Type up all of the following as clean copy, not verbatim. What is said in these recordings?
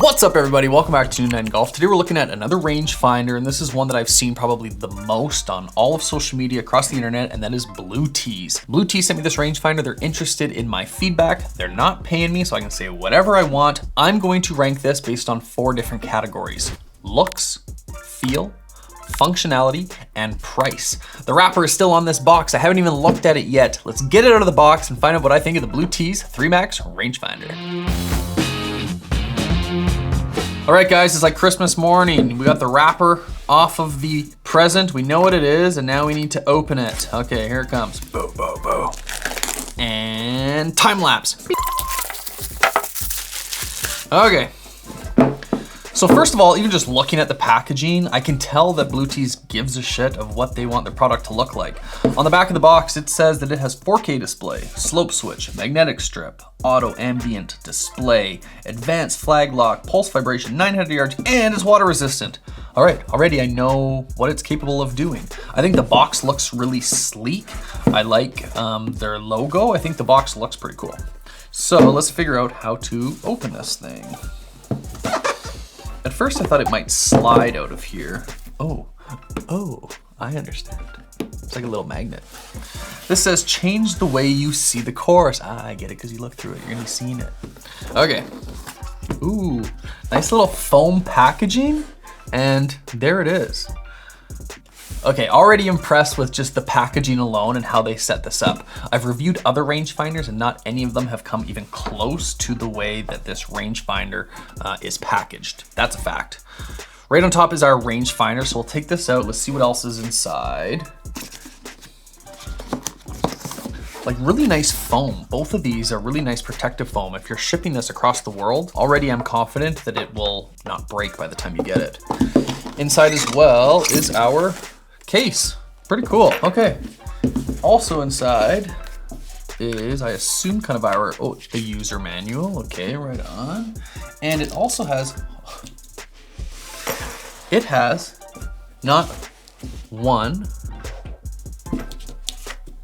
What's up everybody, welcome back to Night in Golf. Today we're looking at another rangefinder, and this is one that I've seen probably the most on all of social media across the internet, and that is Blue Tees. Blue Tees sent me this rangefinder. They're interested in my feedback. They're not paying me, so I can say whatever I want. I'm going to rank this based on 4 different categories: looks, feel, functionality, and price. The wrapper is still on this box. I haven't even looked at it yet. Let's get it out of the box and find out what I think of the Blue Tees 3 Max Rangefinder. All right guys, it's like Christmas morning. We got the wrapper off of the present. We know what it is, and now we need to open it. Okay, here it comes. Boo, boo, boo. And time lapse. Okay. So first of all, even just looking at the packaging, I can tell that Blue Tees gives a shit of what they want their product to look like. On the back of the box, it says that it has 4K display, slope switch, magnetic strip, auto ambient display, advanced flag lock, pulse vibration, 900 yards, and it's water resistant. All right, already I know what it's capable of doing. I think the box looks really sleek. I like their logo. I think the box looks pretty cool. So let's figure out how to open this thing. At first I thought it might slide out of here. Oh, I understand. It's like a little magnet. This says change the way you see the course. Ah, I get it, because you look through it, you're gonna be seeing it. Okay. Ooh, nice little foam packaging, and there it is. Okay, already impressed with just the packaging alone and how they set this up. I've reviewed other rangefinders and not any of them have come even close to the way that this rangefinder is packaged. That's a fact. Right on top is our rangefinder, so we'll take this out. Let's see what else is inside. Like really nice foam. Both of these are really nice protective foam. If you're shipping this across the world, already I'm confident that it will not break by the time you get it. Inside as well is our case. Pretty cool. Okay. Also inside is, I assume, kind of our, the user manual. Okay, right on. And it also has, not 1,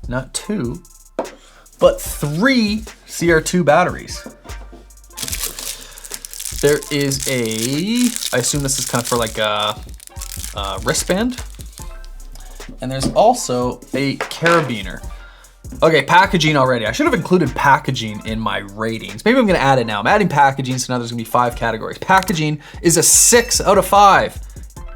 not 2, but 3 CR2 batteries. There is I assume this is kind of for like a wristband. And there's also a carabiner. Okay, packaging already. I should have included packaging in my ratings. Maybe I'm gonna add it now. I'm adding packaging, so now there's gonna be 5 categories. Packaging is a 6 out of 5.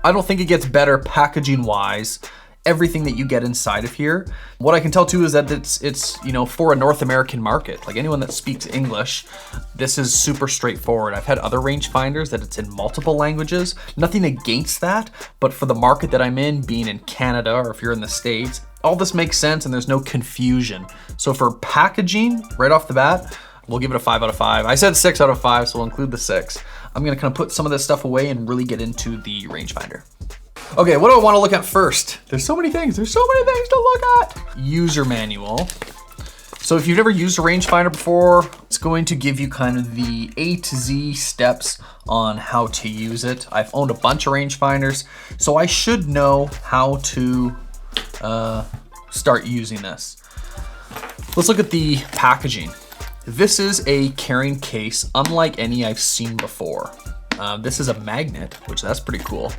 I don't think it gets better packaging-wise. Everything that you get inside of here. What I can tell too is that it's for a North American market. Like anyone that speaks English, this is super straightforward. I've had other rangefinders that it's in multiple languages. Nothing against that, but for the market that I'm in, being in Canada or if you're in the States, all this makes sense and there's no confusion. So for packaging, right off the bat, we'll give it a 5 out of 5. I said 6 out of 5, so we'll include the 6. I'm gonna kind of put some of this stuff away and really get into the rangefinder. Okay, what do I want to look at first? There's so many things to look at. User manual. So if you've never used a rangefinder before, it's going to give you kind of the A to Z steps on how to use it. I've owned a bunch of rangefinders, so I should know how to start using this. Let's look at the packaging. This is a carrying case unlike any I've seen before. This is a magnet, which that's pretty cool.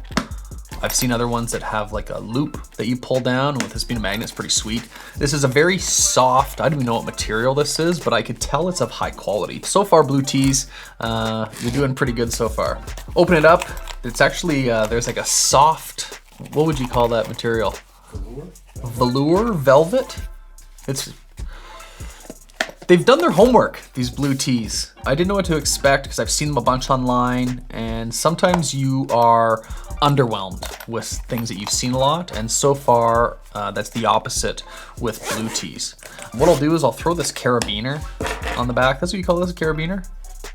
I've seen other ones that have like a loop that you pull down. With this being a magnet, it's pretty sweet. This is a very soft, I don't even know what material this is, but I could tell it's of high quality. So far, Blue Tees, you're doing pretty good so far. Open it up. It's actually, there's like a soft, what would you call that material? Velour? Velvet? They've done their homework, these Blue Tees. I didn't know what to expect because I've seen them a bunch online, and sometimes you are underwhelmed with things that you've seen a lot, and so far that's the opposite with Blue Tees. What I'll do is I'll throw this carabiner on the back. That's what you call this, a carabiner?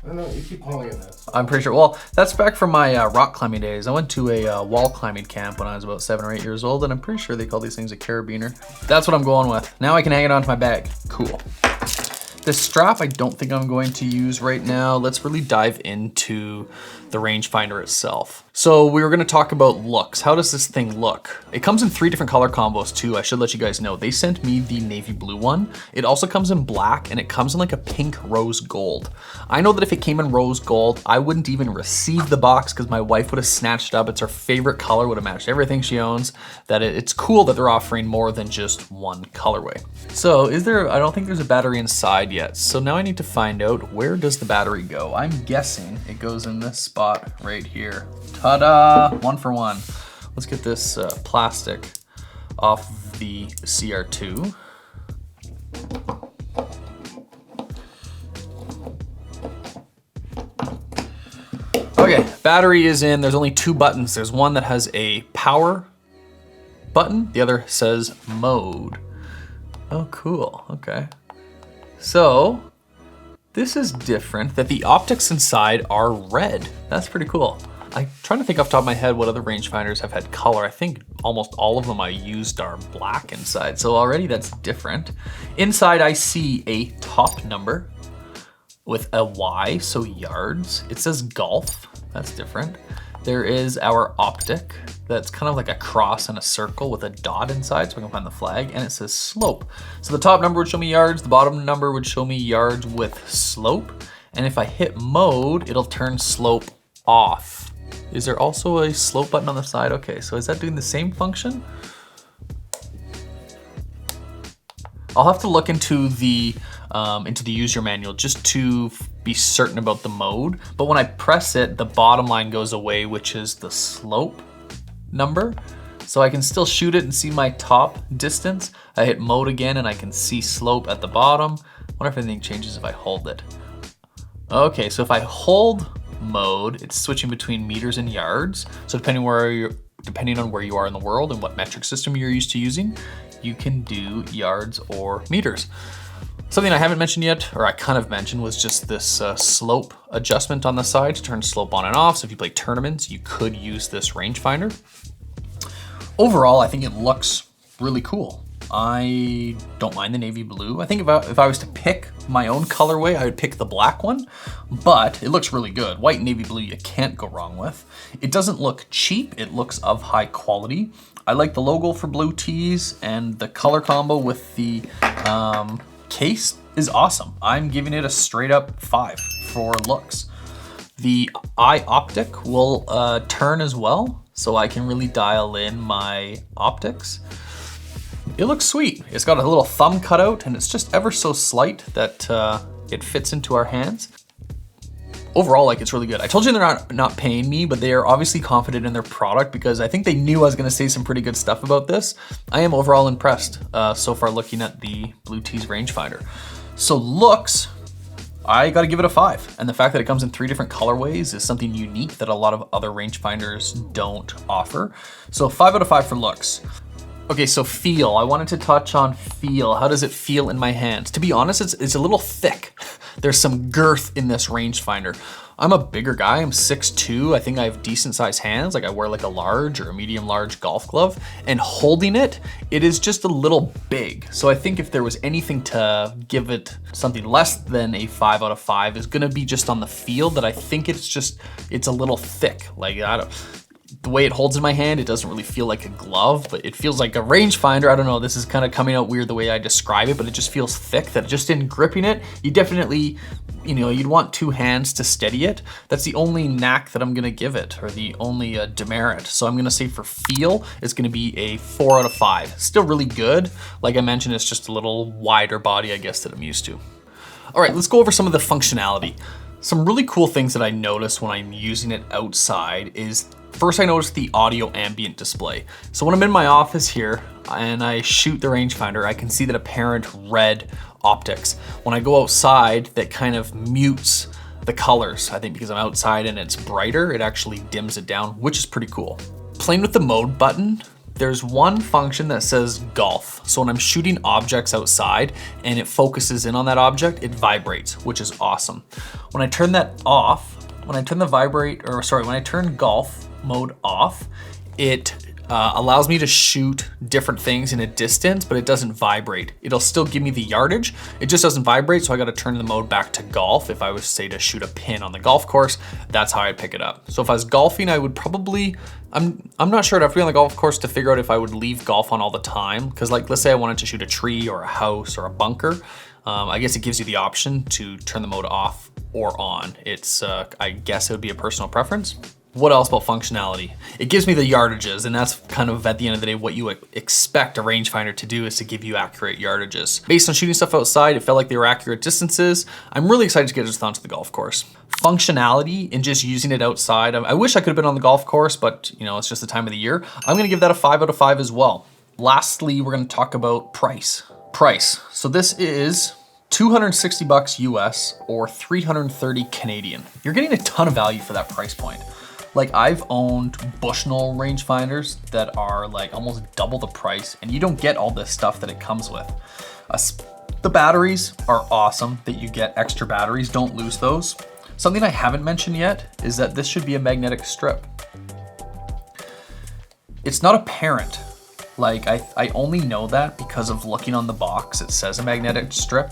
I don't know, you keep calling it that. I'm pretty sure. Well, that's back from my rock climbing days. I went to a wall climbing camp when I was about 7 or 8 years old, and I'm pretty sure they call these things a carabiner. That's what I'm going with. Now I can hang it onto my bag. Cool. This strap I don't think I'm going to use right now. Let's really dive into the rangefinder itself. So we were gonna talk about looks. How does this thing look? It comes in 3 different color combos too. I should let you guys know. They sent me the navy blue one. It also comes in black and it comes in like a pink rose gold. I know that if it came in rose gold, I wouldn't even receive the box because my wife would have snatched it up. It's her favorite color, would have matched everything she owns. That it's cool that they're offering more than just one colorway. So I don't think there's a battery inside yet. So now I need to find out, where does the battery go? I'm guessing it goes in this spot right here. Ta-da, 1 for 1. Let's get this plastic off the CR2. Okay, battery is in. There's only 2 buttons. There's one that has a power button. The other says mode. Oh, cool, okay. So, this is different, that the optics inside are red. That's pretty cool. I'm trying to think off the top of my head what other rangefinders have had color. I think almost all of them I used are black inside, so already that's different. Inside I see a top number with a Y, so yards. It says golf, that's different. There is our optic, that's kind of like a cross and a circle with a dot inside so we can find the flag, and it says slope. So the top number would show me yards, the bottom number would show me yards with slope, and if I hit mode, it'll turn slope off. Is there also a slope button on the side? Okay, so is that doing the same function? I'll have to look into the user manual just to be certain about the mode. But when I press it, the bottom line goes away, which is the slope number. So I can still shoot it and see my top distance. I hit mode again and I can see slope at the bottom. I wonder if anything changes if I hold it. Okay, so if I hold mode, it's switching between meters and yards. So depending on where you are in the world and what metric system you're used to using, you can do yards or meters. Something I haven't mentioned yet, or I kind of mentioned, was just this slope adjustment on the side to turn slope on and off. So if you play tournaments, you could use this rangefinder. Overall, I think it looks really cool. I don't mind the navy blue. I think if I was to pick my own colorway, I would pick the black one, but it looks really good. White and navy blue you can't go wrong with. It doesn't look cheap, it looks of high quality. I like the logo for Blue Tees, and the color combo with the case is awesome. I'm giving it a straight up 5 for looks. The eye optic will turn as well, so I can really dial in my optics. It looks sweet. It's got a little thumb cutout and it's just ever so slight that it fits into our hands. Overall, like, it's really good. I told you they're not paying me, but they are obviously confident in their product because I think they knew I was gonna say some pretty good stuff about this. I am overall impressed so far looking at the Blue Tees Rangefinder. So looks, I gotta give it a 5. And the fact that it comes in 3 different colorways is something unique that a lot of other rangefinders don't offer. So 5 out of 5 for looks. Okay, so feel. I wanted to touch on feel. How does it feel in my hands? To be honest, it's a little thick. There's some girth in this rangefinder. I'm a bigger guy, I'm 6'2". I think I have decent sized hands. Like, I wear like a large or a medium large golf glove, and holding it, it is just a little big. So I think if there was anything to give it something less than a 5 out of 5 is gonna be just on the feel, that I think it's a little thick. Like, the way it holds in my hand, it doesn't really feel like a glove, but it feels like a rangefinder. I don't know, this is kind of coming out weird the way I describe it, but it just feels thick, that just in gripping it, you definitely, you'd want 2 hands to steady it. That's the only knack that I'm gonna give it, or the only demerit. So I'm gonna say for feel, it's gonna be a 4 out of 5. Still really good. Like I mentioned, it's just a little wider body, I guess, that I'm used to. All right, let's go over some of the functionality. Some really cool things that I notice when I'm using it outside is, first I noticed the audio ambient display. So when I'm in my office here and I shoot the rangefinder, I can see that apparent red optics. When I go outside, that kind of mutes the colors. I think because I'm outside and it's brighter, it actually dims it down, which is pretty cool. Playing with the mode button, there's one function that says golf. So when I'm shooting objects outside and it focuses in on that object, it vibrates, which is awesome. When I turn that off, when I turn golf mode off, it allows me to shoot different things in a distance, but it doesn't vibrate. It'll still give me the yardage. It just doesn't vibrate, so I gotta turn the mode back to golf. If I was, say, to shoot a pin on the golf course, that's how I'd pick it up. So if I was golfing, I would probably, I'm not sure, I'd have to be on the golf course to figure out if I would leave golf on all the time. Cause like, let's say I wanted to shoot a tree or a house or a bunker. I guess it gives you the option to turn the mode off or on. It's, I guess it would be a personal preference. What else about functionality? It gives me the yardages, and that's kind of at the end of the day what you expect a rangefinder to do, is to give you accurate yardages. Based on shooting stuff outside, it felt like they were accurate distances. I'm really excited to get it onto the golf course. Functionality and just using it outside, I wish I could have been on the golf course, but you know, it's just the time of the year. I'm gonna give that a 5 out of 5 as well. Lastly, we're gonna talk about price. So this is 260 bucks US or 330 Canadian. You're getting a ton of value for that price point. Like, I've owned Bushnell rangefinders that are like almost double the price, and you don't get all this stuff that it comes with. The batteries are awesome that you get extra batteries, don't lose those. Something I haven't mentioned yet is that this should be a magnetic strip. It's not apparent. Like, I only know that because of looking on the box, it says a magnetic strip.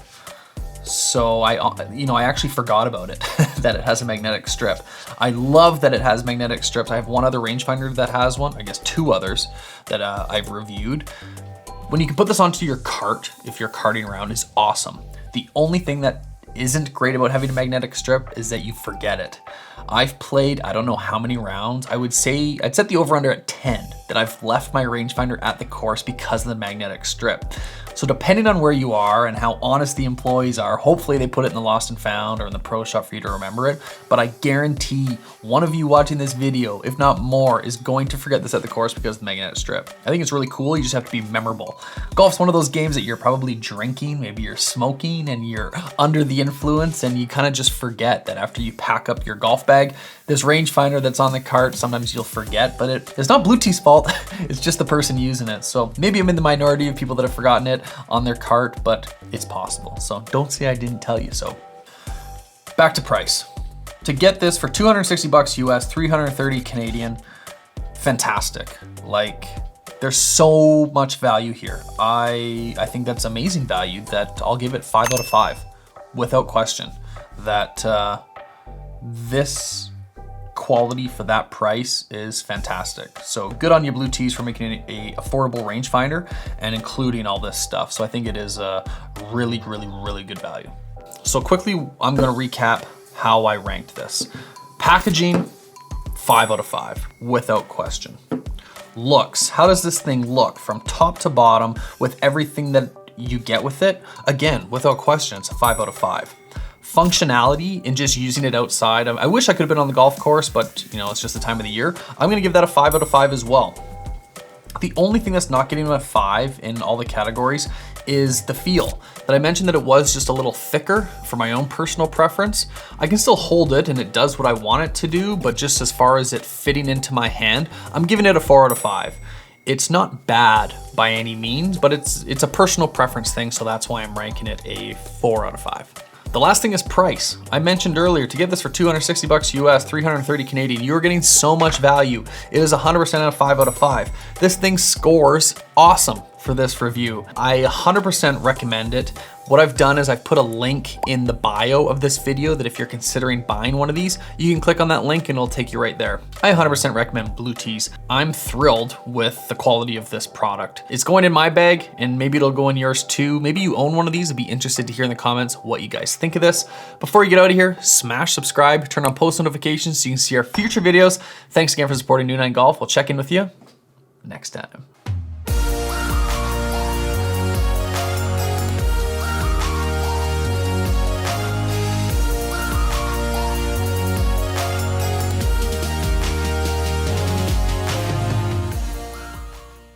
So I actually forgot about it, that it has a magnetic strip. I love that it has magnetic strips. I have one other rangefinder that has one, I guess 2 others that I've reviewed. When you can put this onto your cart, if you're karting around, is awesome. The only thing that isn't great about having a magnetic strip is that you forget it. I've played, I don't know how many rounds. I'd set the over under at 10 that I've left my rangefinder at the course because of the magnetic strip. So depending on where you are and how honest the employees are, hopefully they put it in the lost and found or in the pro shop for you to remember it. But I guarantee one of you watching this video, if not more, is going to forget this at the course because of the magnetic strip. I think it's really cool. You just have to be memorable. Golf's one of those games that you're probably drinking, maybe you're smoking and you're under the influence, and you kind of just forget that after you pack up your golf bag, this rangefinder that's on the cart, sometimes you'll forget, but it's not Blue Tees' fault. It's just the person using it. So maybe I'm in the minority of people that have forgotten it on their cart, but it's possible. So don't say I didn't tell you so. Back to price. To get this for 260 bucks US, 330 Canadian, fantastic. Like, there's so much value here. I think that's amazing value that I'll give it 5 out of 5 without question. That this quality for that price is fantastic. So good on you, Blue Tees, for making it a affordable rangefinder and including all this stuff. So I think it is a really, really, really good value. So quickly, I'm gonna recap how I ranked this. Packaging, 5 out of 5, without question. Looks, how does this thing look from top to bottom with everything that you get with it? Again, without question, it's a 5 out of 5. Functionality and just using it outside. I wish I could have been on the golf course, but you know, it's just the time of the year. I'm gonna give that a 5 out of 5 as well. The only thing that's not getting a 5 in all the categories is the feel. That I mentioned that it was just a little thicker for my own personal preference. I can still hold it and it does what I want it to do, but just as far as it fitting into my hand, I'm giving it a 4 out of 5. It's not bad by any means, but it's a personal preference thing, so that's why I'm ranking it a 4 out of 5. The last thing is price. I mentioned earlier, to get this for 260 bucks US, 330 Canadian, you're getting so much value. It is 100% a 5 out of 5. This thing scores awesome for this review. I 100% recommend it. What I've done is I've put a link in the bio of this video that if you're considering buying one of these, you can click on that link and it'll take you right there. I 100% recommend Blue Tees. I'm thrilled with the quality of this product. It's going in my bag and maybe it'll go in yours too. Maybe you own one of these. I'd be interested to hear in the comments what you guys think of this. Before you get out of here, smash subscribe, turn on post notifications so you can see our future videos. Thanks again for supporting New 9 Golf. We'll check in with you next time.